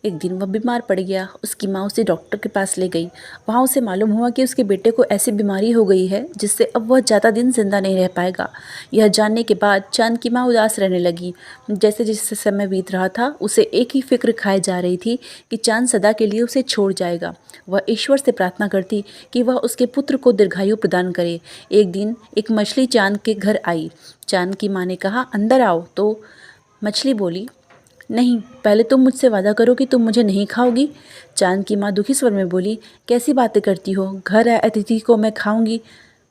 एक दिन वह बीमार पड़ गया। उसकी माँ उसे डॉक्टर के पास ले गई। वहाँ उसे मालूम हुआ कि उसके बेटे को ऐसी बीमारी हो गई है जिससे अब वह ज़्यादा दिन जिंदा नहीं रह पाएगा। यह जानने के बाद चांद की माँ उदास रहने लगी। जैसे जैसे समय बीत रहा था उसे एक ही फिक्र खाए जा रही थी कि चांद सदा के लिए उसे छोड़ जाएगा। वह ईश्वर से प्रार्थना करती कि वह उसके पुत्र को दीर्घायु प्रदान करे। एक दिन एक मछली चांद के घर आई। चांद की माँ ने कहा, अंदर आओ। तो मछली बोली, नहीं, पहले तुम मुझसे वादा करो कि तुम मुझे नहीं खाओगी। चांद की माँ दुखी स्वर में बोली, कैसी बातें करती हो, घर आए अतिथि को मैं खाऊंगी।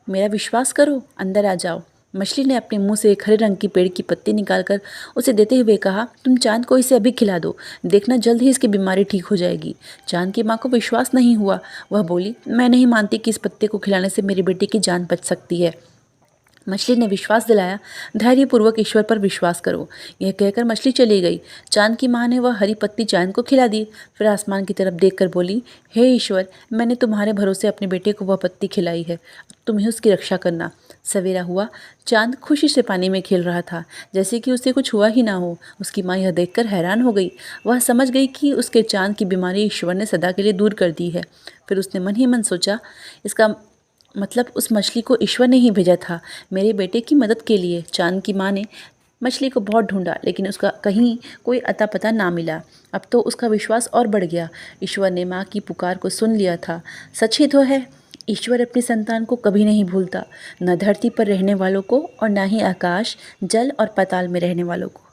मेरा विश्वास करो, अंदर आ जाओ। मछली ने अपने मुंह से एक हरे रंग की पेड़ की पत्ती निकालकर उसे देते हुए कहा, तुम चांद को इसे अभी खिला दो, देखना जल्द ही इसकी बीमारी ठीक हो जाएगी। चांद की माँ को विश्वास नहीं हुआ। वह बोली, मैं नहीं मानती कि इस पत्ते को खिलाने से मेरे बेटे की जान बच सकती है। मछली ने विश्वास दिलाया, धैर्यपूर्वक ईश्वर पर विश्वास करो। यह कहकर मछली चली गई। चांद की माँ ने वह हरी पत्ती चांद को खिला दी। फिर आसमान की तरफ देखकर बोली, हे ईश्वर, मैंने तुम्हारे भरोसे अपने बेटे को वह पत्ती खिलाई है, अब तुम ही उसकी रक्षा करना। सवेरा हुआ। चांद खुशी से पानी में खेल रहा था, जैसे कि उसे कुछ हुआ ही ना हो। उसकी माँ यह देखकर हैरान हो गई। वह समझ गई कि उसके चांद की बीमारी ईश्वर ने सदा के लिए दूर कर दी है। फिर उसने मन ही मन सोचा, इसका मतलब उस मछली को ईश्वर ने ही भेजा था मेरे बेटे की मदद के लिए। चांद की माँ ने मछली को बहुत ढूंढा, लेकिन उसका कहीं कोई अता पता ना मिला। अब तो उसका विश्वास और बढ़ गया। ईश्वर ने माँ की पुकार को सुन लिया था। सच ही तो है, ईश्वर अपनी संतान को कभी नहीं भूलता, न धरती पर रहने वालों को और न ही आकाश, जल और पाताल में रहने वालों को।